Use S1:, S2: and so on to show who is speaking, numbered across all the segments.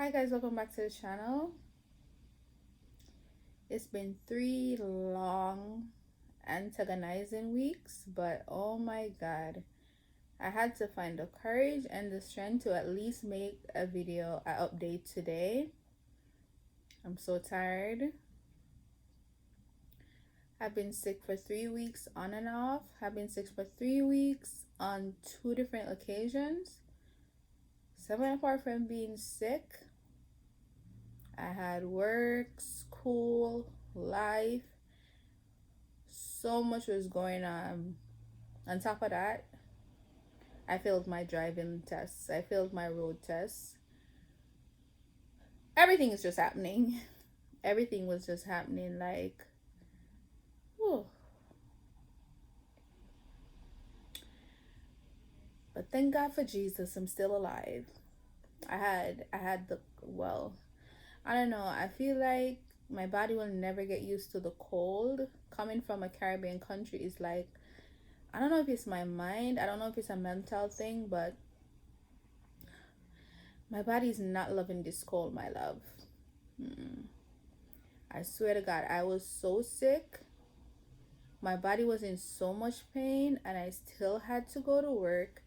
S1: Hi guys, welcome back to the channel. It's been 3 long antagonizing weeks, but oh my god, I had to find the courage and the strength to at least make a video, update today. I'm so tired. I've been sick for 3 weeks on and off. I've been sick for 3 weeks on 2 different occasions. 7 apart from being sick, I had work, school, life. So much was going on. On top of that, I failed my driving tests. I failed my road tests. Everything is just happening. Everything was just happening like, whew. But thank God for Jesus, I'm still alive. I had the I don't know. I feel like my body will never get used to the cold. Coming from a Caribbean country is like, I don't know if it's my mind, I don't know if it's a mental thing, but my body's not loving this cold, my love. Mm-mm. I swear to God, I was so sick. My body was in so much pain, and I still had to go to work.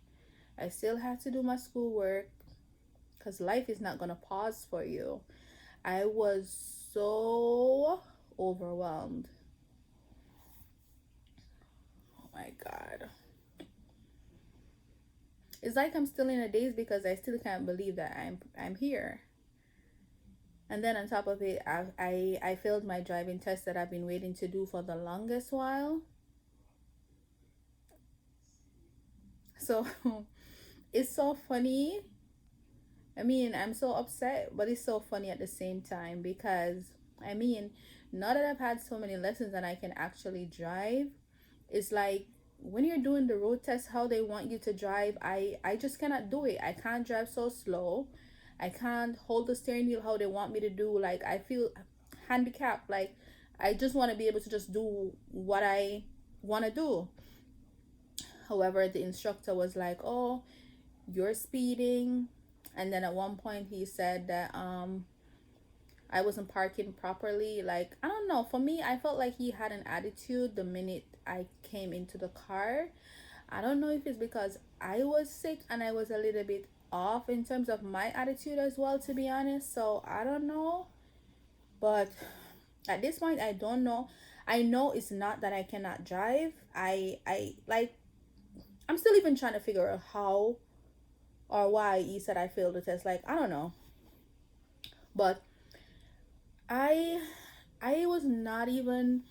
S1: I still had to do my schoolwork because life is not going to pause for you. I was so overwhelmed. Oh my God. It's like I'm still in a daze because I still can't believe that I'm here. And then on top of it, I failed my driving test that I've been waiting to do for the longest while. So it's so funny. I mean, I'm so upset, but it's so funny at the same time because I mean, now that I've had so many lessons and I can actually drive, it's like when you're doing the road test, how they want you to drive, I just cannot do it. I can't drive so slow. I can't hold the steering wheel how they want me to do. Like I feel handicapped. Like I just want to be able to just do what I want to do. However, the instructor was like, "Oh, you're speeding." And then at one point he said that I wasn't parking properly. Like, I don't know. For me, I felt like he had an attitude the minute I came into the car. I don't know if it's because I was sick and I was a little bit off in terms of my attitude as well, to be honest. So I don't know. But at this point, I don't know. I know it's not that I cannot drive. I like, I'm still even trying to figure out how or why he said I failed the test. Like, I don't know. But I I was not even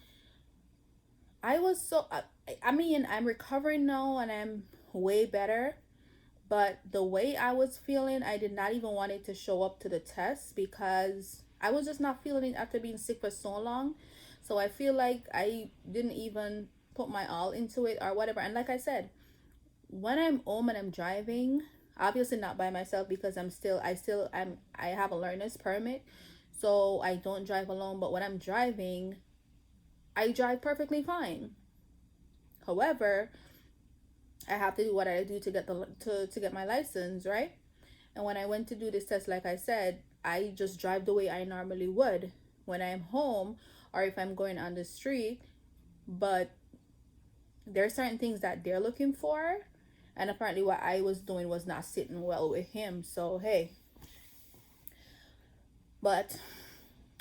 S1: I was so I mean, I'm recovering now and I'm way better, but the way I was feeling, I did not even want it to show up to the test because I was just not feeling it after being sick for so long. So I feel like I didn't even put my all into it or whatever. And like I said, when I'm home and I'm driving, obviously not by myself because I have a learner's permit, so I don't drive alone. But when I'm driving, I drive perfectly fine. However, I have to do what I do to get to get my license, right? And when I went to do this test, like I said, I just drive the way I normally would when I'm home or if I'm going on the street. But there are certain things that they're looking for, and apparently what I was doing was not sitting well with him. So hey, but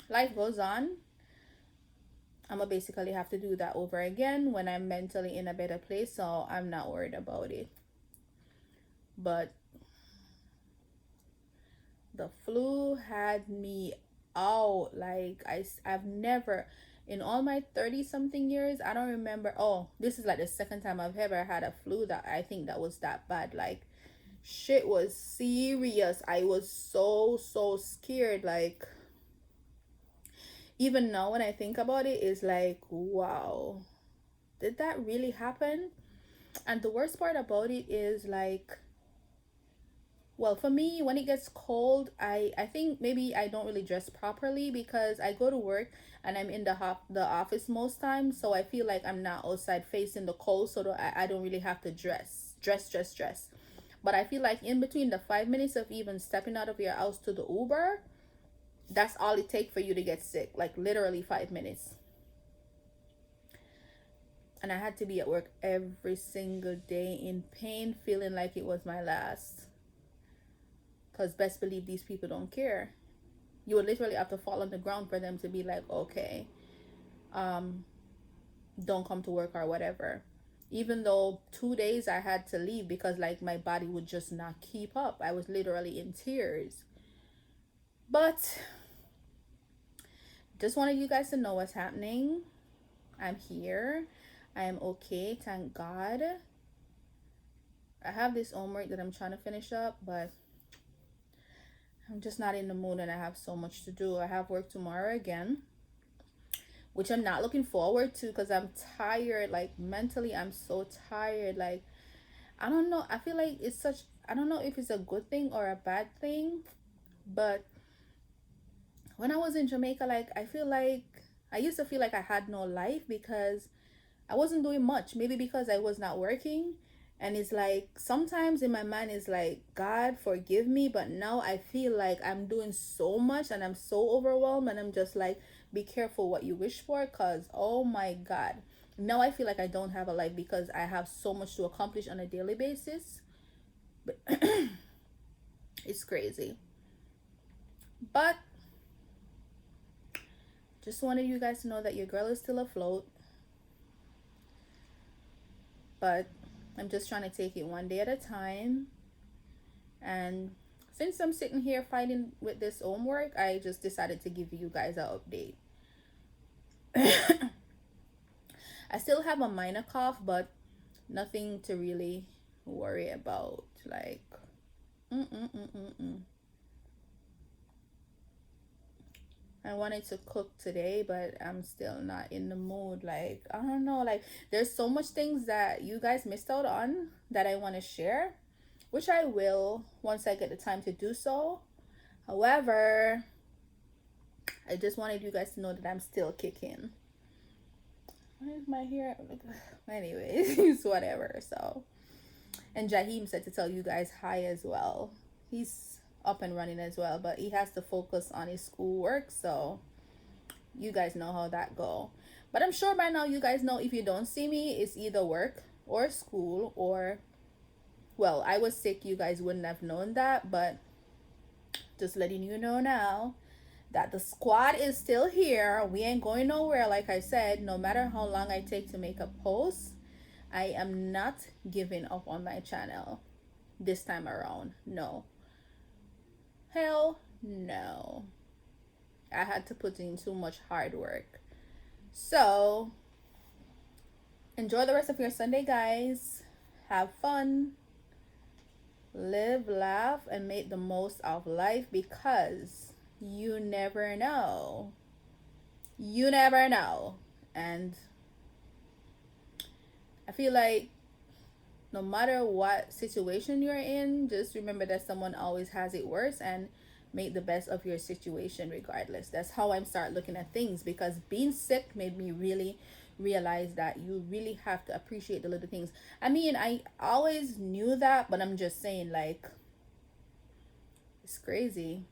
S1: life goes on. I'm gonna basically have to do that over again when I'm mentally in a better place, so I'm not worried about it. But the flu had me out. Like I've never, in all my 30 something years, I don't remember. Oh, this is like the second time I've ever had a flu that I think that was that bad. Like shit was serious. I was so scared. Like even now when I think about it, it's like, wow, did that really happen? And the worst part about it is like, well, for me, when it gets cold, I think maybe I don't really dress properly because I go to work and I'm in the office most times, so I feel like I'm not outside facing the cold, so I don't really have to dress. But I feel like in between the 5 minutes of even stepping out of your house to the Uber, that's all it takes for you to get sick. Like literally 5 minutes. And I had to be at work every single day in pain, feeling like it was my last. Because best believe these people don't care. You would literally have to fall on the ground for them to be like, okay, um, don't come to work or whatever. Even though 2 days I had to leave because like my body would just not keep up. I was literally in tears. But just wanted you guys to know what's happening. I'm here. I am okay, thank God. I have this homework that I'm trying to finish up, but I'm just not in the mood and I have so much to do. I have work tomorrow again, which I'm not looking forward to because I'm tired. Like mentally, I'm so tired. Like, I don't know. I feel like it's such, I don't know if it's a good thing or a bad thing, but when I was in Jamaica, like, I feel like I used to feel like I had no life because I wasn't doing much. Maybe because I was not working. And it's like sometimes in my mind it's like, God forgive me, but now I feel like I'm doing so much and I'm so overwhelmed, and I'm just like, be careful what you wish for, cuz oh my God. Now I feel like I don't have a life because I have so much to accomplish on a daily basis. But it's crazy. But just wanted you guys to know that your girl is still afloat. But I'm just trying to take it one day at a time. And since I'm sitting here fighting with this homework, I just decided to give you guys an update. I still have a minor cough, but nothing to really worry about. Like, I wanted to cook today, but I'm still not in the mood. Like, I don't know. Like, there's so much things that you guys missed out on that I want to share, which I will once I get the time to do so. However, I just wanted you guys to know that I'm still kicking. Why is my hair? Anyways, whatever. So, and Jaheim said to tell you guys hi as well. He's up and running as well, but he has to focus on his schoolwork. So, you guys know how that go. But I'm sure by now you guys know if you don't see me, it's either work or school or, well, I was sick. You guys wouldn't have known that, but just letting you know now that the squad is still here. We ain't going nowhere. Like I said, no matter how long I take to make a post, I am not giving up on my channel this time around. No. Hell no. I had to put in too much hard work. So, enjoy the rest of your Sunday, guys. Have fun. Live, laugh, and make the most of life because you never know. You never know. And I feel like no matter what situation you're in, just remember that someone always has it worse, and make the best of your situation regardless. That's how I'm start looking at things, because being sick made me really realize that you really have to appreciate the little things. I mean, I always knew that, but I'm just saying, like, it's crazy.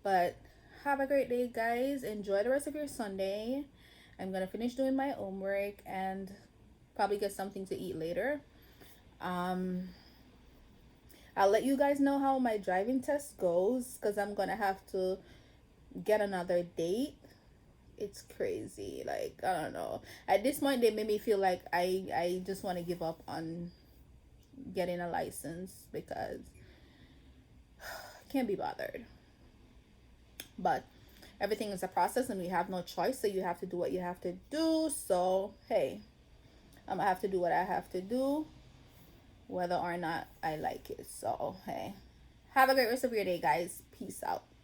S1: But have a great day, guys. Enjoy the rest of your Sunday. I'm gonna finish doing my homework and probably get something to eat later. I'll let you guys know how my driving test goes, because I'm gonna have to get another date. It's crazy. Like, I don't know. At this point, they made me feel like I just want to give up on getting a license because I can't be bothered. But everything is a process and we have no choice, so you have to do what you have to do. So, hey, I'm gonna have to do what I have to do, whether or not I like it. So, hey, have a great rest of your day, guys. Peace out.